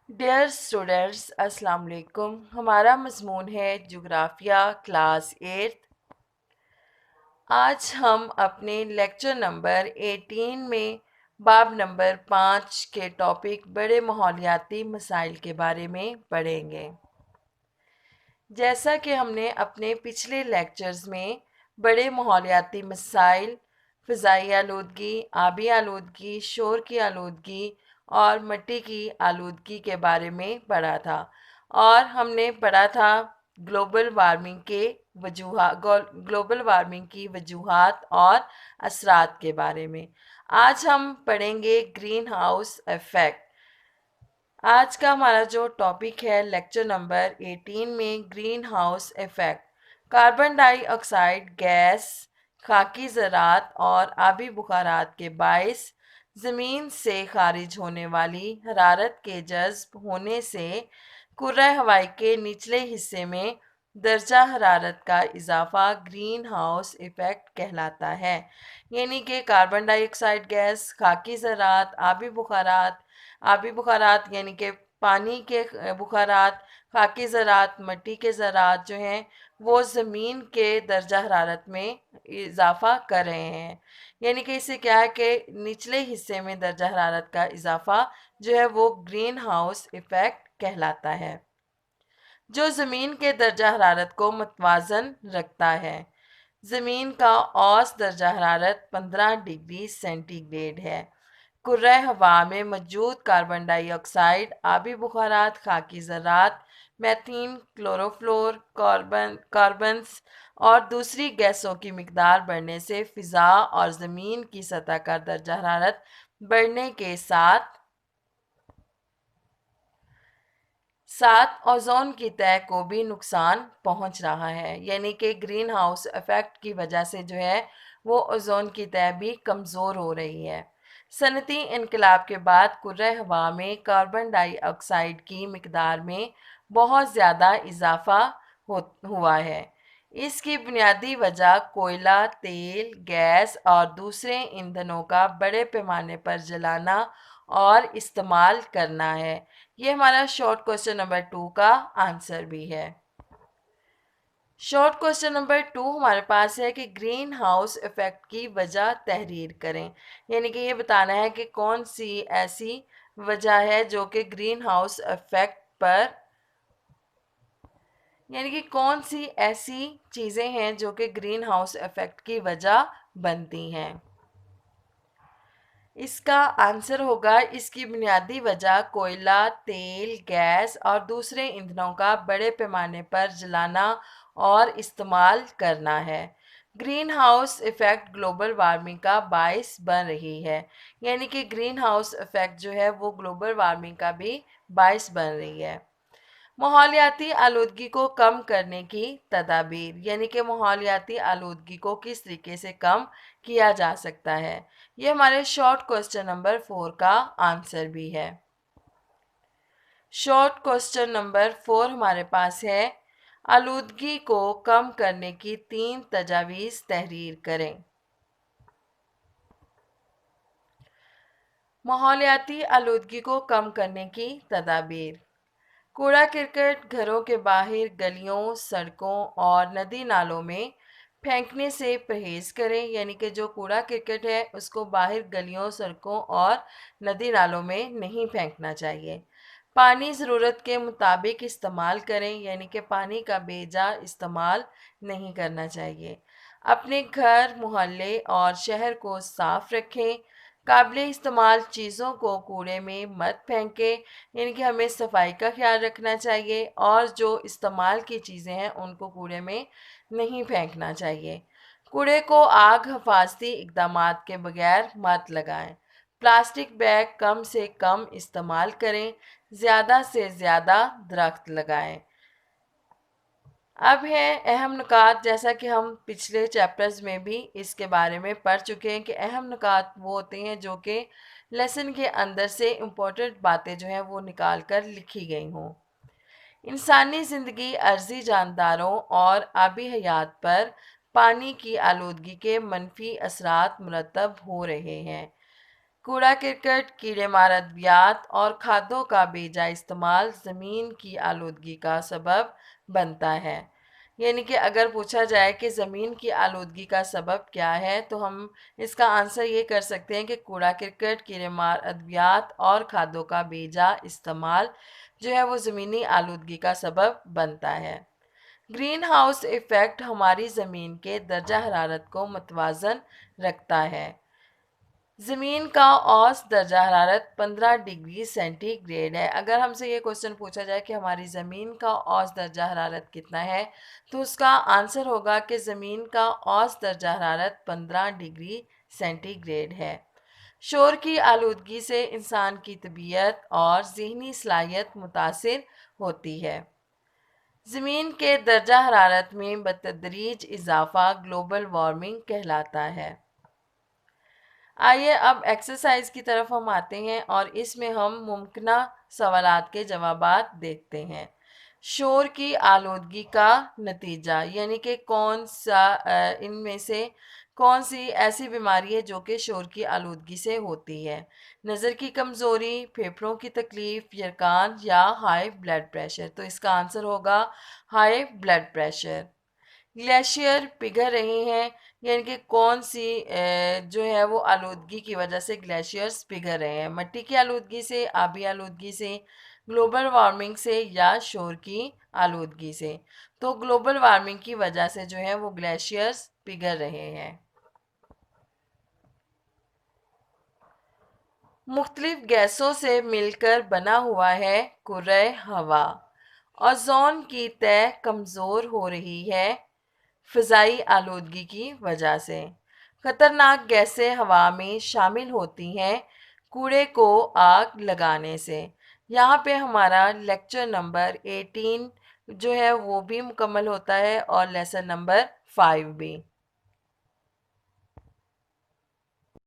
Dear students, السلام علیکم۔ ہمارا مضمون ہے جغرافیہ کلاس 8۔ آج ہم اپنے لیکچر نمبر 18 میں باب نمبر 5 کے ٹاپک بڑے ماحولیاتی مسائل کے بارے میں پڑھیں گے۔ جیسا کہ ہم نے اپنے پچھلے لیکچرز میں بڑے ماحولیاتی مسائل، فضائی آلودگی، آبی آلودگی، شور کی آلودگی اور مٹی کی آلودگی کے بارے میں پڑھا تھا، اور ہم نے پڑھا تھا گلوبل وارمنگ کی وجوہات اور اثرات کے بارے میں۔ آج ہم پڑھیں گے گرین ہاؤس ایفیکٹ۔ آج کا ہمارا جو ٹاپک ہے لیکچر نمبر 18 میں گرین ہاؤس ایفیکٹ، کاربن ڈائی آکسائڈ گیس خاکی ذرات اور آبی بخارات کے باعث زمین سے خارج ہونے والی حرارت کے جذب ہونے سے کرۂ ہوائی کے نچلے حصے میں درجہ حرارت کا اضافہ گرین ہاؤس ایفیکٹ کہلاتا ہے۔ یعنی کہ کاربن ڈائی آکسائڈ گیس، خاکی ذرات، آبی بخارات یعنی کہ پانی کے بخارات، خاکی ذرات، مٹی کے ذرات جو ہیں وہ زمین کے درجہ حرارت میں اضافہ کر رہے ہیں۔ یعنی کہ اسے کیا ہے کہ نچلے حصے میں درجہ حرارت کا اضافہ جو ہے وہ گرین ہاؤس ایفیکٹ کہلاتا ہے، جو زمین کے درجہ حرارت کو متوازن رکھتا ہے۔ زمین کا اوسط درجہ حرارت 15 ڈگری سینٹی گریڈ ہے۔ کرۂ ہوا میں موجود کاربن ڈائی آکسائڈ، آبی بخارات، خاکی ذرات، میتھین، کلوروفلور کاربنز اور دوسری گیسوں کی مقدار بڑھنے سے فضا اور زمین کی سطح کا درجہ حرارت بڑھنے کے ساتھ اوزون کی تہہ کو بھی نقصان پہنچ رہا ہے۔ یعنی کہ گرین ہاؤس ایفیکٹ کی وجہ سے جو ہے وہ اوزون کی تہہ بھی کمزور ہو رہی ہے۔ صنعتی انقلاب کے بعد کرۂ ہوا میں کاربن ڈائی آکسائڈ کی مقدار میں بہت زیادہ اضافہ ہوا ہے۔ اس کی بنیادی وجہ کوئلہ، تیل، گیس اور دوسرے ایندھنوں کا بڑے پیمانے پر جلانا اور استعمال کرنا ہے۔ یہ ہمارا شارٹ کوسچن نمبر 2 کا آنسر بھی ہے۔ شارٹ کوسچن نمبر 2 ہمارے پاس ہے کہ گرین ہاؤس ایفیکٹ کی وجہ تحریر کریں۔ یعنی کہ یہ بتانا ہے کہ کون سی ایسی وجہ ہے جو کہ گرین ہاؤس ایفیکٹ پر یعنی کہ کون سی ایسی چیزیں ہیں جو کہ گرین ہاؤس ایفیکٹ کی وجہ بنتی ہیں۔ اس کا آنسر ہوگا اس کی بنیادی وجہ کوئلہ، تیل، گیس اور دوسرے ایندھنوں کا بڑے پیمانے پر جلانا اور استعمال کرنا ہے۔ Greenhouse effect global warming کا باعث بن رہی ہے۔ یعنی کہ گرین ہاؤس ایفیکٹ جو ہے وہ گلوبل وارمنگ کا بھی باعث بن رہی ہے۔ ماحولیاتی آلودگی کو کم کرنے کی تدابیر، یعنی کہ ماحولیاتی آلودگی کو کس طریقے سے کم کیا جا سکتا ہے، یہ ہمارے شارٹ کوسچن نمبر 4 کا آنسر بھی ہے۔ شارٹ کوسچن نمبر 4 ہمارے پاس ہے، آلودگی کو کم کرنے کی 3 تجاویز تحریر کریں۔ ماحولیاتی آلودگی کو کم کرنے کی تدابیر: کوڑا کرکٹ گھروں کے باہر، گلیوں، سڑکوں اور ندی نالوں میں پھینکنے سے پرہیز کریں۔ یعنی کہ جو کوڑا کرکٹ ہے اس کو باہر گلیوں، سڑکوں اور ندی نالوں میں نہیں پھینکنا چاہیے۔ پانی ضرورت کے مطابق استعمال کریں، یعنی کہ پانی کا بے جا استعمال نہیں کرنا چاہیے۔ اپنے گھر، محلے اور شہر کو صاف رکھیں۔ قابل استعمال چیزوں کو کوڑے میں مت پھینکیں، یعنی کہ ہمیں صفائی کا خیال رکھنا چاہیے اور جو استعمال کی چیزیں ہیں ان کو کوڑے میں نہیں پھینکنا چاہیے۔ کوڑے کو آگ حفاظتی اقدامات کے بغیر مت لگائیں۔ پلاسٹک بیگ کم سے کم استعمال کریں۔ زیادہ سے زیادہ درخت لگائیں۔ اب ہے اہم نکات، جیسا کہ ہم پچھلے چیپٹرز میں بھی اس کے بارے میں پڑھ چکے ہیں کہ اہم نکات وہ ہوتے ہیں جو کہ لیسن کے اندر سے امپورٹنٹ باتیں جو ہیں وہ نکال کر لکھی گئی ہوں۔ انسانی زندگی، ارضی جانداروں اور آبی حیات پر پانی کی آلودگی کے منفی اثرات مرتب ہو رہے ہیں۔ کوڑا کرکٹ، کیڑے مار ادویات اور کھادوں کا بے جا استعمال زمین کی آلودگی کا سبب بنتا ہے۔ یعنی کہ اگر پوچھا جائے کہ زمین کی آلودگی کا سبب کیا ہے تو ہم اس کا آنسر یہ کر سکتے ہیں کہ کوڑا کرکٹ، کیڑے مار ادویات اور کھادوں کا بے جا استعمال جو ہے وہ زمینی آلودگی کا سبب بنتا ہے۔ گرین ہاؤس ایفیکٹ ہماری زمین کے درجہ حرارت کو متوازن رکھتا ہے۔ زمین کا اوسط درجہ حرارت 15 ڈگری سینٹی گریڈ ہے۔ اگر ہم سے یہ کوشچن پوچھا جائے کہ ہماری زمین کا اوسط درجہ حرارت کتنا ہے تو اس کا آنسر ہوگا کہ زمین کا اوسط درجہ حرارت 15 ڈگری سینٹی گریڈ ہے۔ شور کی آلودگی سے انسان کی طبیعت اور ذہنی صلاحیت متاثر ہوتی ہے۔ زمین کے درجہ حرارت میں بتدریج اضافہ گلوبل وارمنگ کہلاتا ہے۔ آئیے اب ایکسرسائز کی طرف ہم آتے ہیں اور اس میں ہم ممکنہ سوالات کے جوابات دیکھتے ہیں۔ شور کی آلودگی کا نتیجہ، یعنی کہ ان میں سے کون سی ایسی بیماری ہے جو کہ شور کی آلودگی سے ہوتی ہے؟ نظر کی کمزوری، پھیپھڑوں کی تکلیف، یرقان یا ہائی بلڈ پریشر؟ تو اس کا آنسر ہوگا ہائی بلڈ پریشر۔ گلیشیئر پگھل رہے ہیں، یعنی کہ کون سی جو ہے وہ آلودگی کی وجہ سے گلیشیئرز پگھل رہے ہیں؟ مٹی کی آلودگی سے، آبی آلودگی سے، گلوبل وارمنگ سے یا شور کی آلودگی سے؟ تو گلوبل وارمنگ کی وجہ سے جو ہے وہ گلیشیئرز پگھل رہے ہیں۔ مختلف گیسوں سے مل کر بنا ہوا ہے کرۂ ہوا۔ اوزون کی تہ کمزور ہو رہی ہے فضائی آلودگی کی وجہ سے۔ خطرناک گیسیں ہوا میں شامل ہوتی ہیں کوڑے کو آگ لگانے سے۔ یہاں پہ ہمارا لیکچر نمبر 18 جو ہے وہ بھی مکمل ہوتا ہے اور لیسن نمبر 5 بھی۔